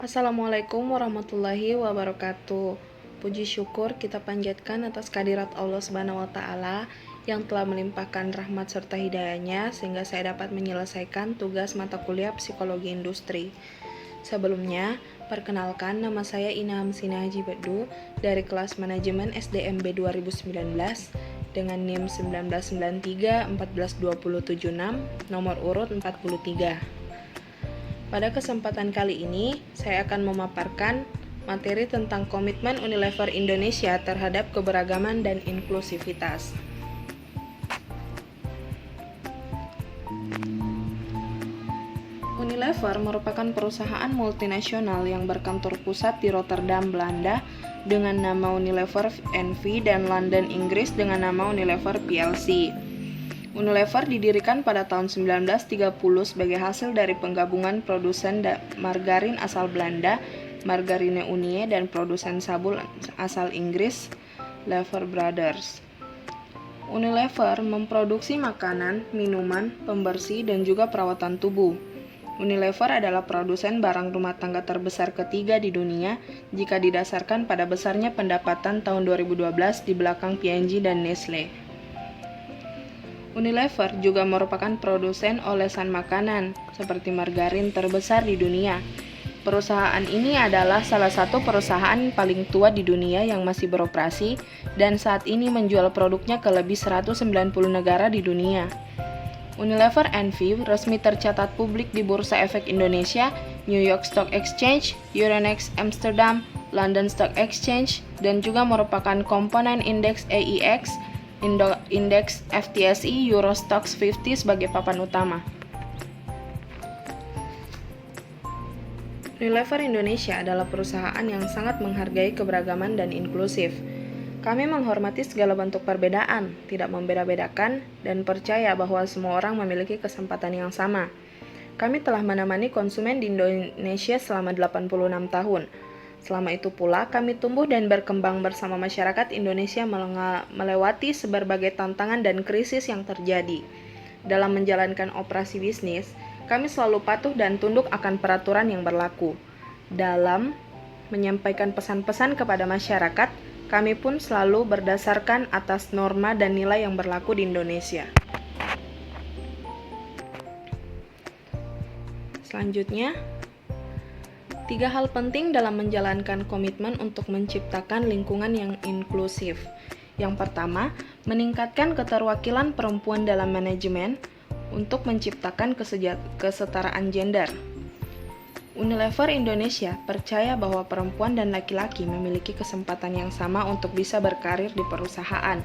Assalamualaikum warahmatullahi wabarakatuh. Puji syukur kita panjatkan atas kehadirat Allah Subhanahu wa taala yang telah melimpahkan rahmat serta hidayahnya sehingga saya dapat menyelesaikan tugas mata kuliah Psikologi Industri. Sebelumnya, perkenalkan nama saya Ina Hamsina Haji Bedu dari kelas Manajemen SDMB 2019 dengan NIM 1993-14276, nomor urut 43. Pada kesempatan kali ini, saya akan memaparkan materi tentang komitmen Unilever Indonesia terhadap keberagaman dan inklusivitas. Unilever merupakan perusahaan multinasional yang berkantor pusat di Rotterdam, Belanda dengan nama Unilever NV dan London, Inggris dengan nama Unilever plc. Unilever didirikan pada tahun 1930 sebagai hasil dari penggabungan produsen margarin asal Belanda, Margarine Unie, dan produsen sabun asal Inggris, Lever Brothers. Unilever memproduksi makanan, minuman, pembersih, dan juga perawatan tubuh. Unilever adalah produsen barang rumah tangga terbesar ketiga di dunia jika didasarkan pada besarnya pendapatan tahun 2012 di belakang P&G dan Nestle. Unilever juga merupakan produsen olesan makanan seperti margarin terbesar di dunia. Perusahaan ini adalah salah satu perusahaan paling tua di dunia yang masih beroperasi dan saat ini menjual produknya ke lebih 190 negara di dunia. Unilever NV resmi tercatat publik di Bursa Efek Indonesia, New York Stock Exchange, Euronext Amsterdam, London Stock Exchange, dan juga merupakan komponen indeks AEX, indeks FTSE Euro Stoxx 50 sebagai papan utama. Unilever Indonesia adalah perusahaan yang sangat menghargai keberagaman dan inklusif. Kami menghormati segala bentuk perbedaan, tidak membeda-bedakan, dan percaya bahwa semua orang memiliki kesempatan yang sama. Kami telah menemani konsumen di Indonesia selama 86 tahun. Selama itu pula, kami tumbuh dan berkembang bersama masyarakat Indonesia melewati berbagai tantangan dan krisis yang terjadi. Dalam menjalankan operasi bisnis, kami selalu patuh dan tunduk akan peraturan yang berlaku. Dalam menyampaikan pesan-pesan kepada masyarakat, kami pun selalu berdasarkan atas norma dan nilai yang berlaku di Indonesia. Selanjutnya, 3 hal penting dalam menjalankan komitmen untuk menciptakan lingkungan yang inklusif. Yang pertama, meningkatkan keterwakilan perempuan dalam manajemen untuk menciptakan kesetaraan gender. Unilever Indonesia percaya bahwa perempuan dan laki-laki memiliki kesempatan yang sama untuk bisa berkarir di perusahaan.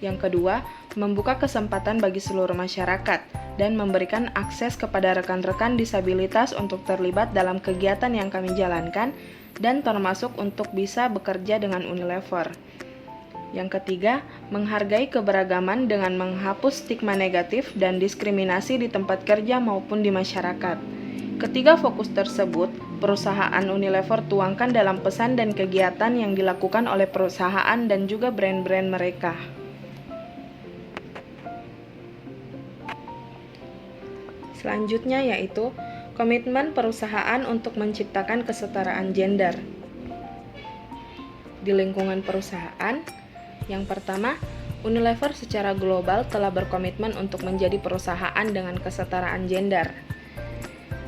Yang kedua, membuka kesempatan bagi seluruh masyarakat dan memberikan akses kepada rekan-rekan disabilitas untuk terlibat dalam kegiatan yang kami jalankan dan termasuk untuk bisa bekerja dengan Unilever. Yang ketiga, menghargai keberagaman dengan menghapus stigma negatif dan diskriminasi di tempat kerja maupun di masyarakat. Ketiga fokus tersebut, perusahaan Unilever tuangkan dalam pesan dan kegiatan yang dilakukan oleh perusahaan dan juga brand-brand mereka. Selanjutnya yaitu komitmen perusahaan untuk menciptakan kesetaraan gender. Di lingkungan perusahaan, yang pertama, Unilever secara global telah berkomitmen untuk menjadi perusahaan dengan kesetaraan gender.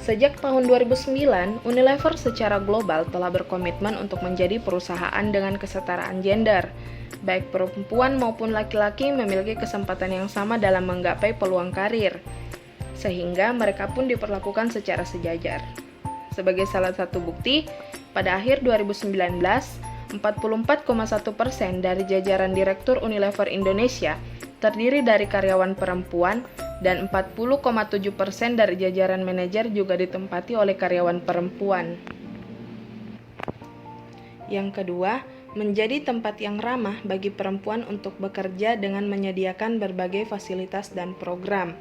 Sejak tahun 2009, Unilever secara global telah berkomitmen untuk menjadi perusahaan dengan kesetaraan gender. Baik perempuan maupun laki-laki memiliki kesempatan yang sama dalam menggapai peluang karir, sehingga mereka pun diperlakukan secara sejajar. Sebagai salah satu bukti, pada akhir 2019, 44,1% dari jajaran Direktur Unilever Indonesia terdiri dari karyawan perempuan dan 40,7% dari jajaran manajer juga ditempati oleh karyawan perempuan. Yang kedua, menjadi tempat yang ramah bagi perempuan untuk bekerja dengan menyediakan berbagai fasilitas dan program,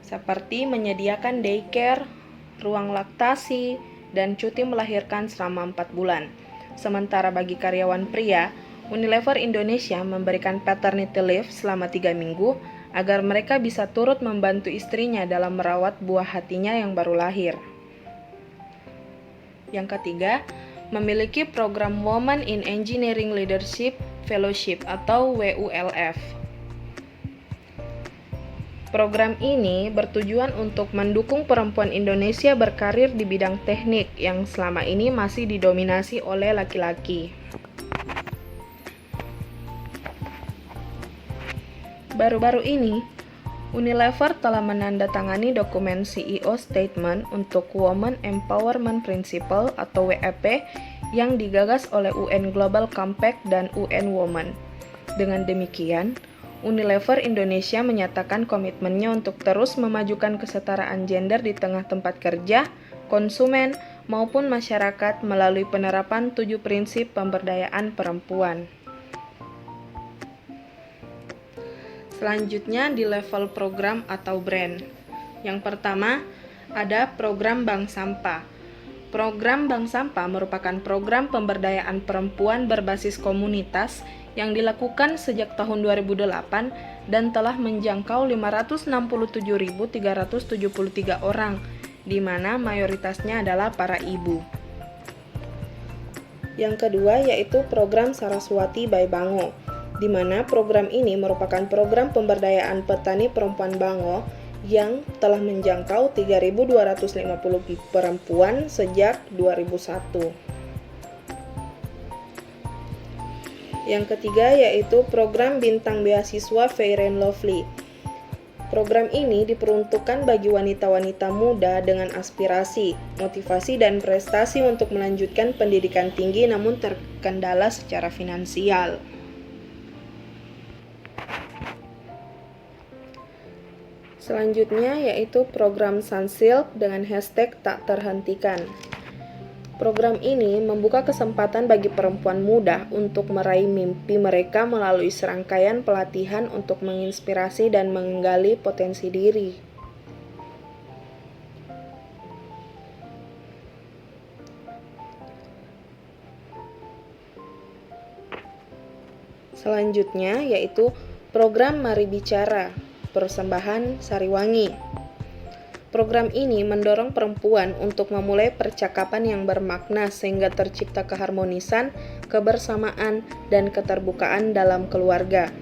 seperti menyediakan daycare, ruang laktasi, dan cuti melahirkan selama 4 bulan. Sementara bagi karyawan pria, Unilever Indonesia memberikan paternity leave selama 3 minggu agar mereka bisa turut membantu istrinya dalam merawat buah hatinya yang baru lahir. Yang ketiga, memiliki program Women in Engineering Leadership Fellowship atau WULF. Program ini bertujuan untuk mendukung perempuan Indonesia berkarir di bidang teknik yang selama ini masih didominasi oleh laki-laki. Baru-baru ini, Unilever telah menandatangani dokumen CEO Statement untuk Women Empowerment Principle atau WEP yang digagas oleh UN Global Compact dan UN Women. Dengan demikian, Unilever Indonesia menyatakan komitmennya untuk terus memajukan kesetaraan gender di tengah tempat kerja, konsumen, maupun masyarakat melalui penerapan 7 prinsip pemberdayaan perempuan. Selanjutnya di level program atau brand. Yang pertama, ada program Bank Sampah. Program Bank Sampah merupakan program pemberdayaan perempuan berbasis komunitas yang dilakukan sejak tahun 2008 dan telah menjangkau 567.373 orang, di mana mayoritasnya adalah para ibu. Yang kedua yaitu program Saraswati by Bango, di mana program ini merupakan program pemberdayaan petani perempuan Bango yang telah menjangkau 3.250 perempuan sejak 2001. Yang ketiga yaitu program Bintang Beasiswa Fair and Lovely. Program ini diperuntukkan bagi wanita-wanita muda dengan aspirasi, motivasi, dan prestasi untuk melanjutkan pendidikan tinggi namun terkendala secara finansial. Selanjutnya yaitu program Sunsilk dengan hashtag tak terhentikan. Program ini membuka kesempatan bagi perempuan muda untuk meraih mimpi mereka melalui serangkaian pelatihan untuk menginspirasi dan menggali potensi diri. Selanjutnya yaitu program Mari Bicara, persembahan Sariwangi. Program ini mendorong perempuan untuk memulai percakapan yang bermakna sehingga tercipta keharmonisan, kebersamaan, dan keterbukaan dalam keluarga.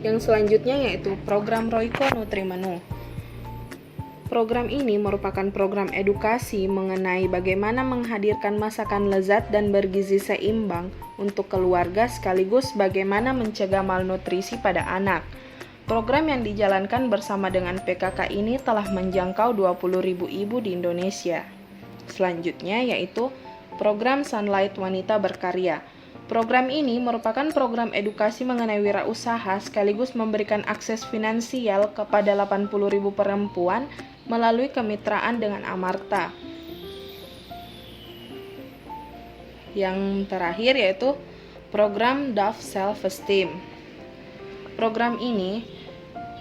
Yang selanjutnya yaitu program Royco Nutrimenu. Program ini merupakan program edukasi mengenai bagaimana menghadirkan masakan lezat dan bergizi seimbang untuk keluarga sekaligus bagaimana mencegah malnutrisi pada anak. Program yang dijalankan bersama dengan PKK ini telah menjangkau 20.000 ibu di Indonesia. Selanjutnya yaitu program Sunlight Wanita Berkarya. Program ini merupakan program edukasi mengenai wirausaha sekaligus memberikan akses finansial kepada 80.000 perempuan melalui kemitraan dengan Amarta. Yang terakhir yaitu program Dove Self Esteem. Program ini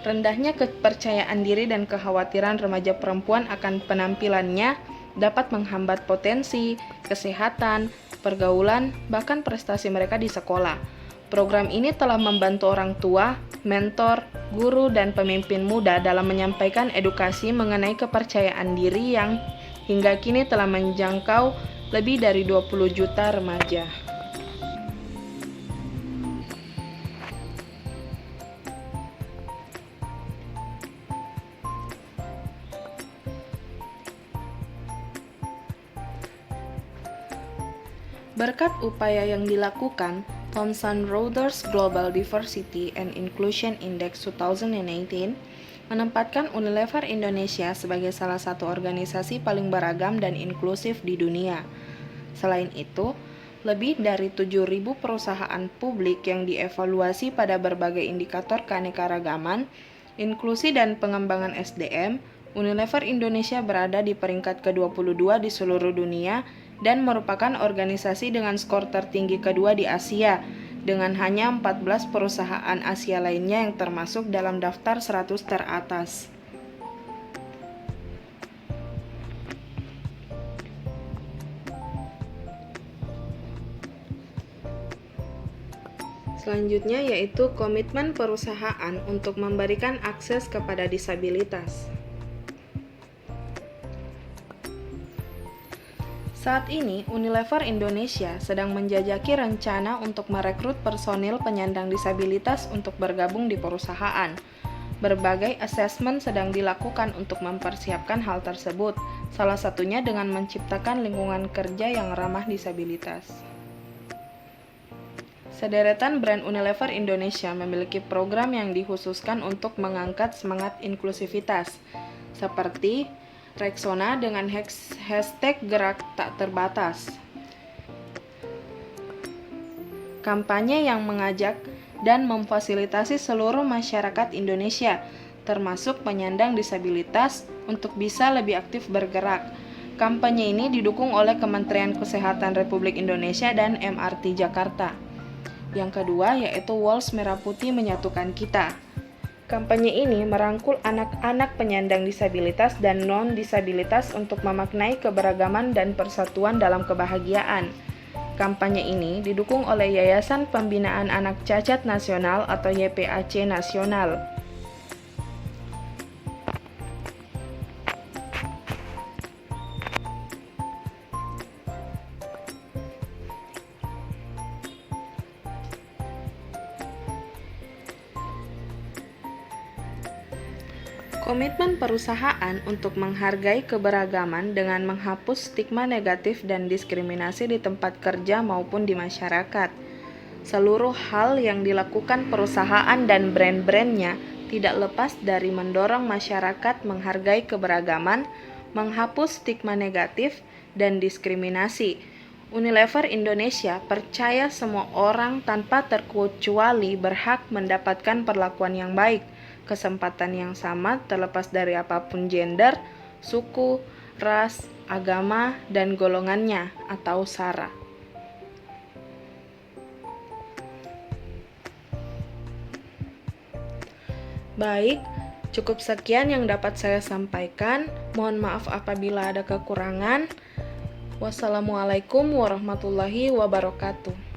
rendahnya kepercayaan diri dan kekhawatiran remaja perempuan akan penampilannya dapat menghambat potensi, kesehatan, pergaulan, bahkan prestasi mereka di sekolah. Program ini telah membantu orang tua, mentor, guru, dan pemimpin muda dalam menyampaikan edukasi mengenai kepercayaan diri yang hingga kini telah menjangkau lebih dari 20 juta remaja. Berkat upaya yang dilakukan, Thomson Reuters Global Diversity and Inclusion Index 2018 menempatkan Unilever Indonesia sebagai salah satu organisasi paling beragam dan inklusif di dunia. Selain itu, lebih dari 7.000 perusahaan publik yang dievaluasi pada berbagai indikator keanekaragaman, inklusi dan pengembangan SDM, Unilever Indonesia berada di peringkat ke-22 di seluruh dunia dan merupakan organisasi dengan skor tertinggi kedua di Asia, dengan hanya 14 perusahaan Asia lainnya yang termasuk dalam daftar 100 teratas. Selanjutnya yaitu komitmen perusahaan untuk memberikan akses kepada disabilitas. Saat ini, Unilever Indonesia sedang menjajaki rencana untuk merekrut personil penyandang disabilitas untuk bergabung di perusahaan. Berbagai asesmen sedang dilakukan untuk mempersiapkan hal tersebut, salah satunya dengan menciptakan lingkungan kerja yang ramah disabilitas. Sederetan brand Unilever Indonesia memiliki program yang dikhususkan untuk mengangkat semangat inklusivitas, seperti Rexona dengan hashtag Gerak Tak Terbatas. Kampanye yang mengajak dan memfasilitasi seluruh masyarakat Indonesia, termasuk penyandang disabilitas, untuk bisa lebih aktif bergerak. Kampanye ini didukung oleh Kementerian Kesehatan Republik Indonesia dan MRT Jakarta. Yang kedua yaitu Walls Merah Putih Menyatukan Kita. Kampanye ini merangkul anak-anak penyandang disabilitas dan non-disabilitas untuk memaknai keberagaman dan persatuan dalam kebahagiaan. Kampanye ini didukung oleh Yayasan Pembinaan Anak Cacat Nasional atau YPAC Nasional. Komitmen perusahaan untuk menghargai keberagaman dengan menghapus stigma negatif dan diskriminasi di tempat kerja maupun di masyarakat. Seluruh hal yang dilakukan perusahaan dan brand-brandnya tidak lepas dari mendorong masyarakat menghargai keberagaman, menghapus stigma negatif, dan diskriminasi. Unilever Indonesia percaya semua orang tanpa terkecuali berhak mendapatkan perlakuan yang baik, kesempatan yang sama terlepas dari apapun gender, suku, ras, agama, dan golongannya atau SARA. Baik, cukup sekian yang dapat saya sampaikan. Mohon maaf apabila ada kekurangan. Wassalamualaikum warahmatullahi wabarakatuh.